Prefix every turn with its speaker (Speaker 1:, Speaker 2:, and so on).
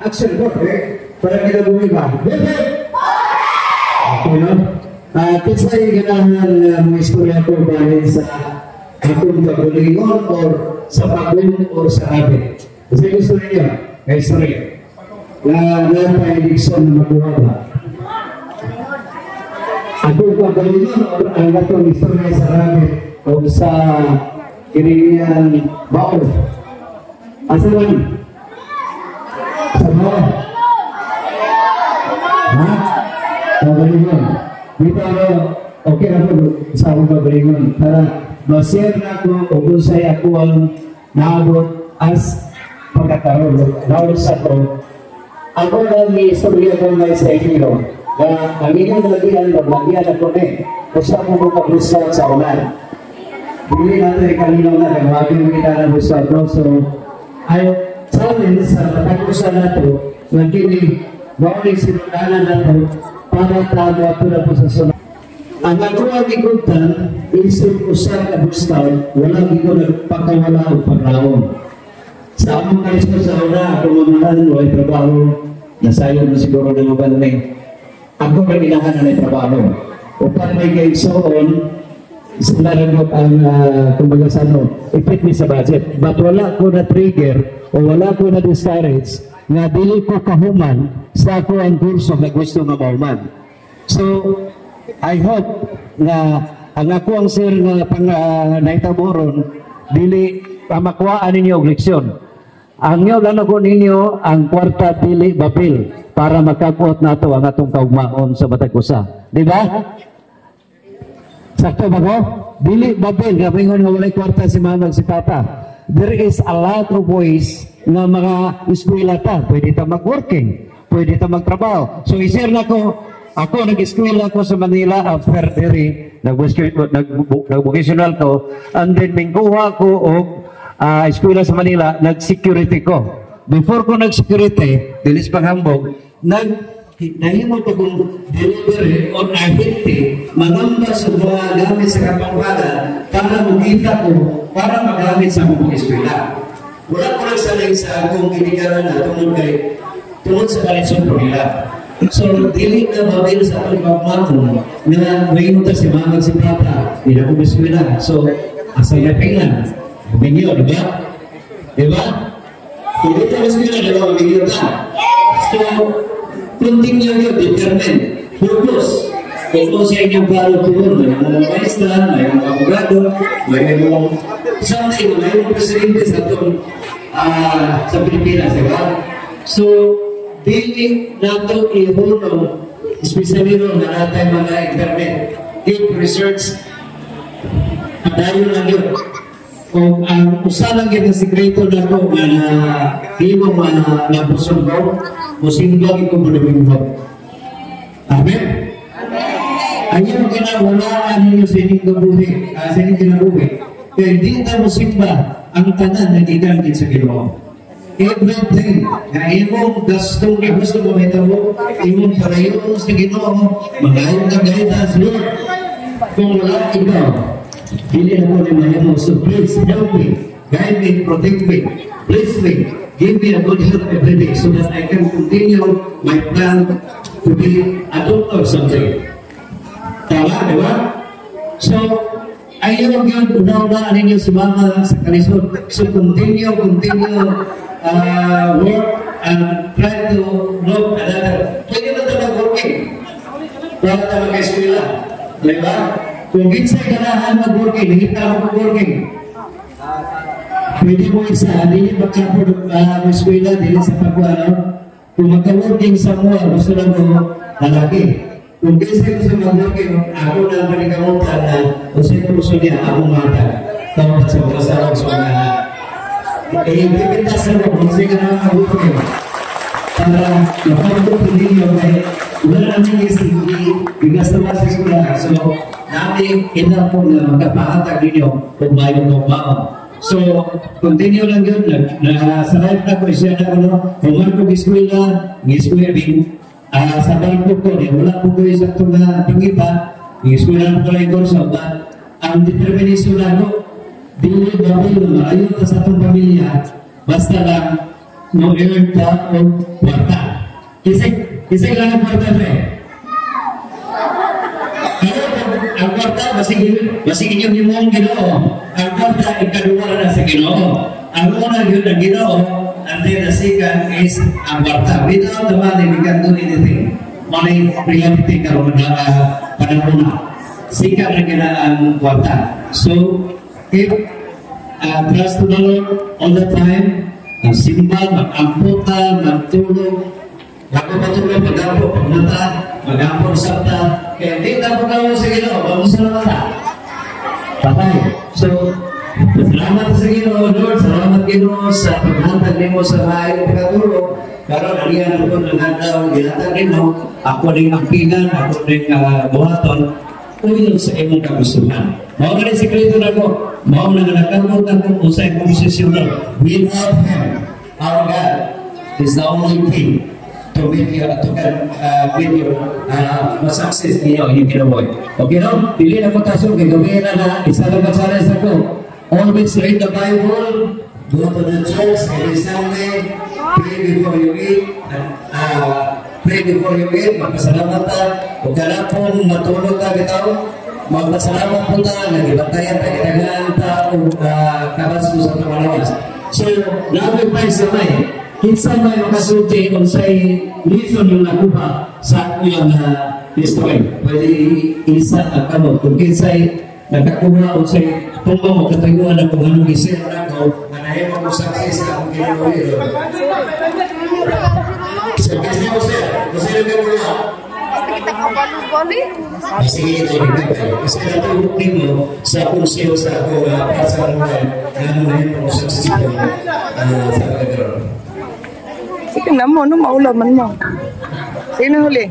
Speaker 1: Action po, para kita bumiba. Okay, no? Kisay ganahan mga istorya ko dahil sa akong kagulingon or sa pagong or sa habit. Kasi gusto niyo, may istorya. Tayo Dixon na makuha ba? Akong kagulingon or ang atong istorya sa habit o sa kiringan baon. Asa lang? Sa baon? Ha? Kagulingon. Dito ako, okay ako sa akong kagulingon. Para ma-share na ako o kung sa'yo ako ang naabot as pagkakaroon. Naulos ako. Ako lang i-istorya ko ngayon sa inyo. Na ang inyong lagyan ako Gusto ako magpag-usap sa ulan. Hindi natin kanino na kung maging kita na gusto ako. So, ay challenge sa pagkakusa na ito. Nagkini, bawang isinukanan na ito para tama ito na po sa sunod. Ang ako ang ikutan, isip usap na bustaw, walang ikaw nagpakawala o pagrawon. Sa among karismo sa una, ako mamahan, walay trabaho, nasayo na siguro ng mabaling. Ako rin inahan na trabaho. Upang may kaigsoon, sinaragot ang, kumbaga sa ipit mi sa budget. But wala ko na trigger, o wala ko na discourage, nga dili ko kahuman sa ako ang kurso na gusto nga mauman. So, I hope na ang ako ang sir nga naitaboron, dili makuhaan ninyo og leksyon. Ang nyo lang ako ninyo ang kwarta dili babil para makakuot nato ang atong kaugmaon sa Batagusa. Di ba? Sakto ba ko? Dili babil, gamingon nga walay kwarta si mama si papa. There is a lot of ways na mga eskwela ta. Pwede ta mag-working, pwede ta magtrabaho. So isir na ko, ako nag-eskwela ko sa Manila after diri, nag-vocational ko, and then mingkuha ko og eskwela sa Manila, nag-security ko. Before ko nag-security, dilis panghambog, nahimot ko kung delivery o nahinti, manamba sa mga gamit sa kapangbalan para makita ko, para magamit sa mga eskwela. Wala ko nagsanay sa akong kinikaran na tungod sa kalisyon ko nila. So, dili na babil sa akong pagmakon na may inuta si mamag si papa, hindi na eskwela. So, asaya pingan. Bumingyo, di ba? Di ba? Kung dito ang eskwela, di ba? Bumingyo ka. So, continue nyo, determine, focus. Focus sa inyong value to yun. May mga maestra, may mga abogado, may mga something, may mga presidente sa itong sa Pilipinas, di ba? So, dili nato i-huno, especially ron na natin mga internet, deep research, padayon lang yun. Kung ang usalang yun ang sikreto na ito na di mo napusun ko, musimbang ito mo nabingwag. Amen? Ayaw kinawalaan ninyo sa inyong gabuhi, sa inyong kinabuhi. Kaya hindi na musimba ang tanan na gigangin sa Ginoo. Everything na imong gastong na gusto mo mahitabo, imong parayon sa Ginoo, magayong kagalitan sa Lord. Kung wala ikaw, hindi na po ni mahimo. So please help me, guide me, protect me, bless me, give me a good health every day so that I can continue my plan to be a doctor someday. Tama, di ba? So, ayaw yun, una-una ninyo si mama sa kalisod. So continue work and try to look another. Pwede ba ito mag-working? Para ito mag-eskwela. Diba? Kung ginsay ganahan mag-working, hindi ka mag-working. Pwede mo isa, hindi mag-eskwela, hindi sa pagwano. Kung magka-working sa mga, gusto lang mo lalaki. Kung ginsay gusto mag-working, ako na panikamutan na kung sa'yo gusto niya, ako mata. Tawag sa mga sarang sa mga pipintasan mo kung sa'yo na mag-working. Para napagod ninyo ay wala namin yung bigas na sa eskwela. So, namin ina po na magkapahatag ninyo kung mayroon ng baon. So, continue lang yun. Sa life na ko siya na pumarkog eskwela, sa barko ko, wala po ko isang itong pangita, eskwela po lang yung kurso. Ang determination na ko, dili babil, malayo na sa itong pamilya, basta lang mag-earn ka o kwarta. Kisay lang ang kwarta rin. Ang kwarta, basig inyong himong Ginoo. Ang kwarta, ikaduwa na sa Ginoo. Ang una yun ang Ginoo, and then the second is ang kwarta. Without the money, we can do anything. Money, reality karoon na panahon na. Sikat na kina ang kwarta. So, if trust to the Lord all the time, simba, mag-amputa, magtulog, magpapatulog, mag-ampo, pagmata, mag-ampo, sabta, kaya di na po kayo sa Ginoo, bago sa mata. Patay. So, salamat sa Ginoo, Lord, salamat Ginoo sa paghatag nimo sa hayop pagkatulog. Karon aliyan ko nagadaw gihatag nimo, ako ring ampinan, ako ring buhaton, uyon sa imong kagustuhan. Mao na sikreto nako, mao na nagkamot ako usay posisyon. Without Him, our God is the only thing to make you with your success niyo yung kinabuhi. Okay no? Pili na ko tasyo, gagawin na isa lang ka-challenge ako. Always read the Bible, go to the church every Sunday, pray before you eat, magpasalamat ta, o kalapon, matulog ka bitaw, magpasalamat po ta, nagibatayan ta, kinagaan ta, o kabas mo sa pangalawas. So, namin pa sa may, kinsa may makasulti kung sa'y reason yung nakuha sa iyong history. Pwede isa ang kamot. Kung kinsa'y nagkakuha o sa'y tumbang o katayuan ng kung anong isip na ako, manahin mo sa isa ang kinabuhi. So, kasi mo siya, kasi nagkakuha.
Speaker 2: Kita kabalo-bali.
Speaker 1: Sige, ito yung nagkakay. Kasi natulog mo sa kursiyo sa ako sa mga nanuhin mo sa sisipin sa kagaro.
Speaker 2: Sige na mo, ano maulaman mo? Sino huli?